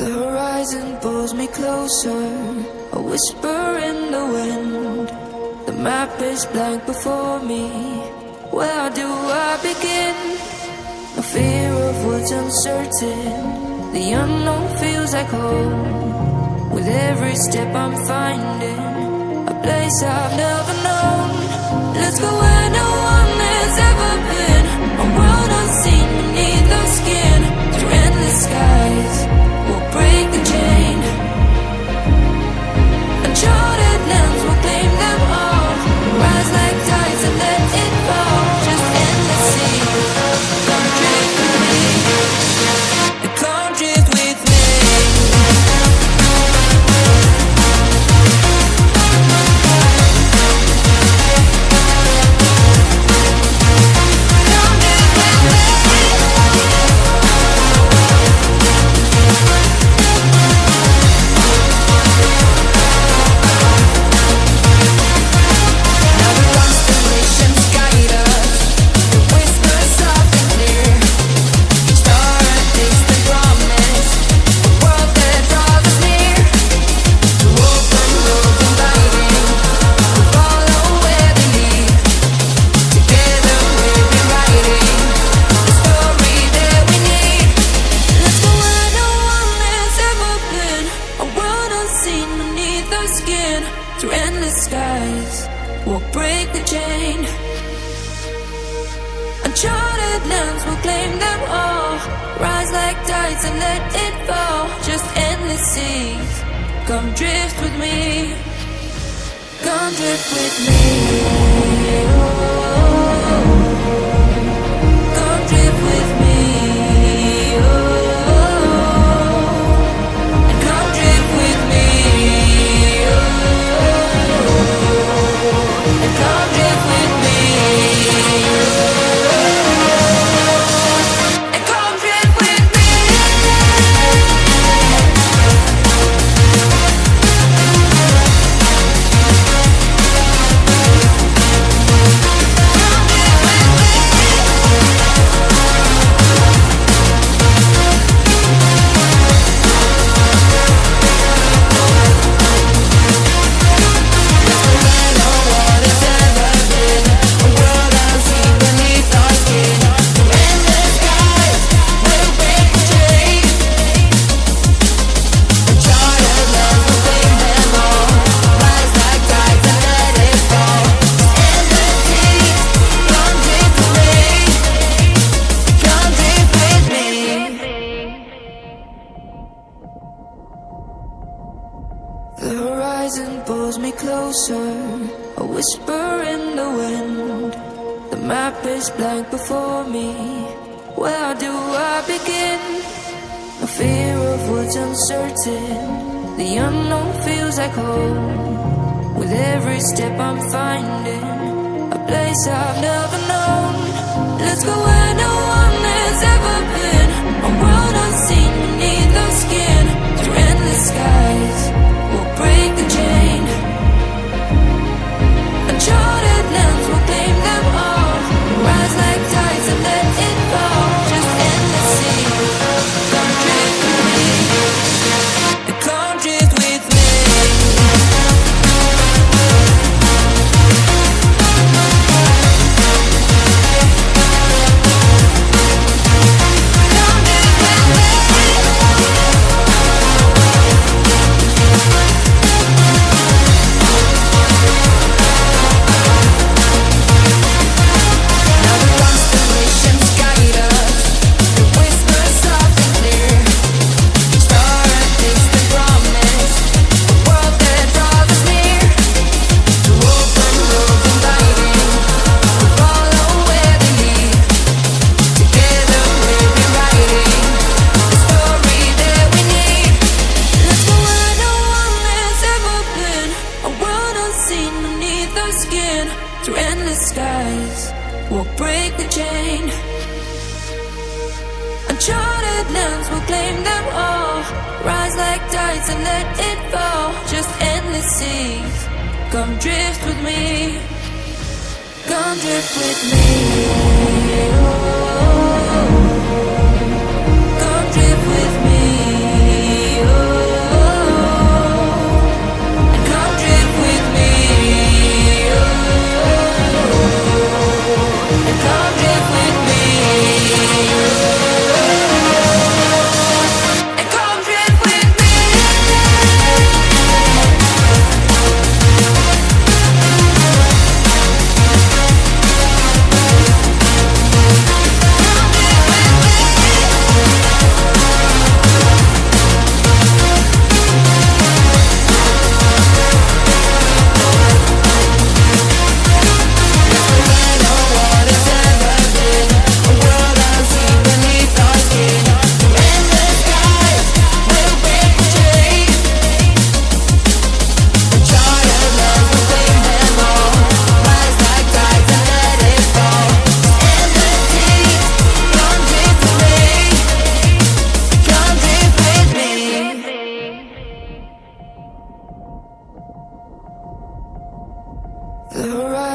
The horizon pulls me closer, a whisper in the wind. The map is blank before me. Where do I begin? No fear of what's uncertain. The unknown feels like home. With every step I'm finding a place I've never known. Let's go where no one has ever been. A world unseen beneath our skin. Through endless skies, we'll break the chain. Uncharted lands will claim them all. Rise like tides and let it fall. Just endless sea. Come drift with me. Come drift with me. Through endless skies, we'll break the chain. Uncharted lands will claim them all. Rise like tides and let it fall. Just endless seas. Come drift with me. Come drift with me. Oh, come drift with me. The horizon pulls me closer, a whisper in the wind. The map is blank before me. Where do I begin? No fear of what's uncertain. The unknown feels like home. With every step I'm finding a place I've never known. Let's go where no one has ever been. A world unseen beneath our skin. Through endless skies, we'll break the chain. Uncharted lands will claim them all. Rise like tides and let it fall. Just endless sea. Come drift with me. Come drift with me. Through endless skies, we'll break the chain. Uncharted lands will claim them all. Rise like tides and let it fall. Just endless seas. Come drift with me. Come drift with me. Oh, come drift with me.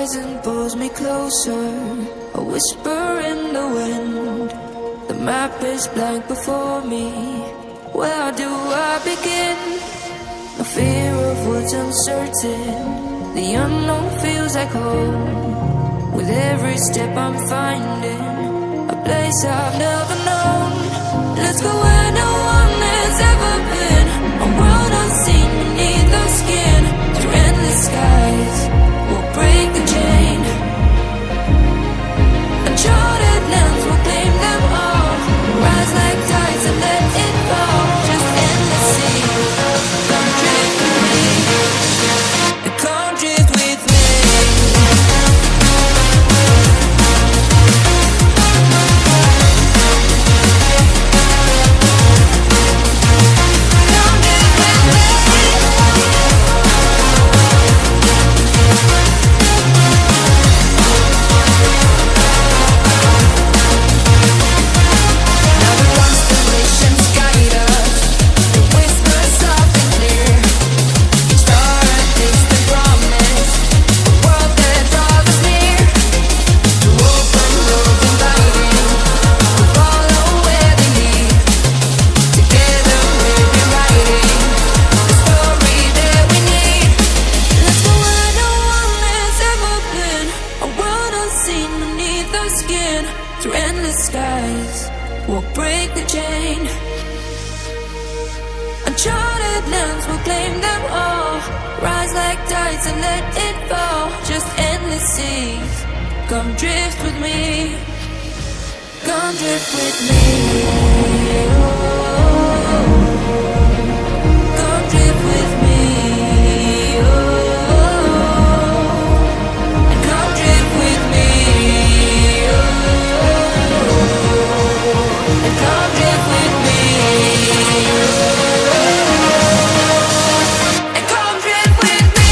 horizon pulls me closer, a whisper in the wind. The map is blank before me. Where do I begin? No fear of what's uncertain. The unknown feels like home. With every step I'm finding a place I've never known. Let's go where no one has ever been. A world unseen beneath our skin. Through endless skies, we'll break the chain. Uncharted lands will claim them all. Rise like tides and let it fall. Just endless sea. Come drift with me. Come drift with me. Through endless skies, we'll break the chain. Uncharted lands will claim them all. Rise like tides and let it fall. Just endless seas. Come drift with me. Come drift with me. Oh, come drift with me. Oh, and come drift with me. Come drift with me. And come drift with me.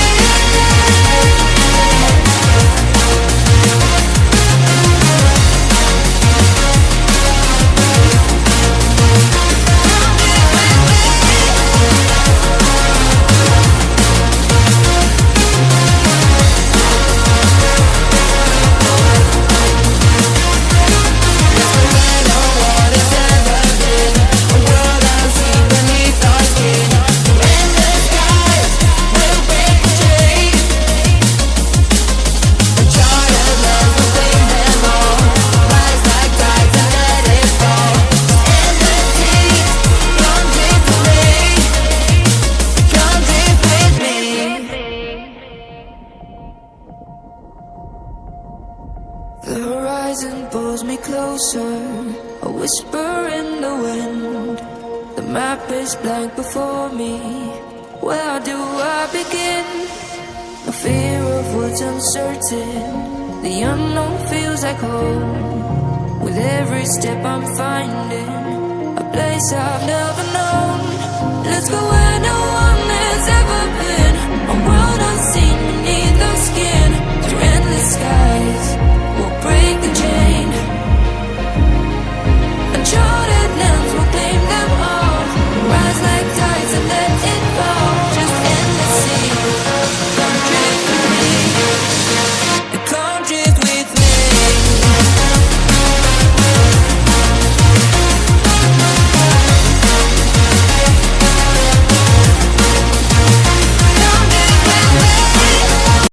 The horizon pulls me closer, a whisper in the wind. The map is blank before me. Where do I begin? No fear of what's uncertain. The unknown feels like home. With every step I'm finding a place I've never known. Let's go where no one has ever been.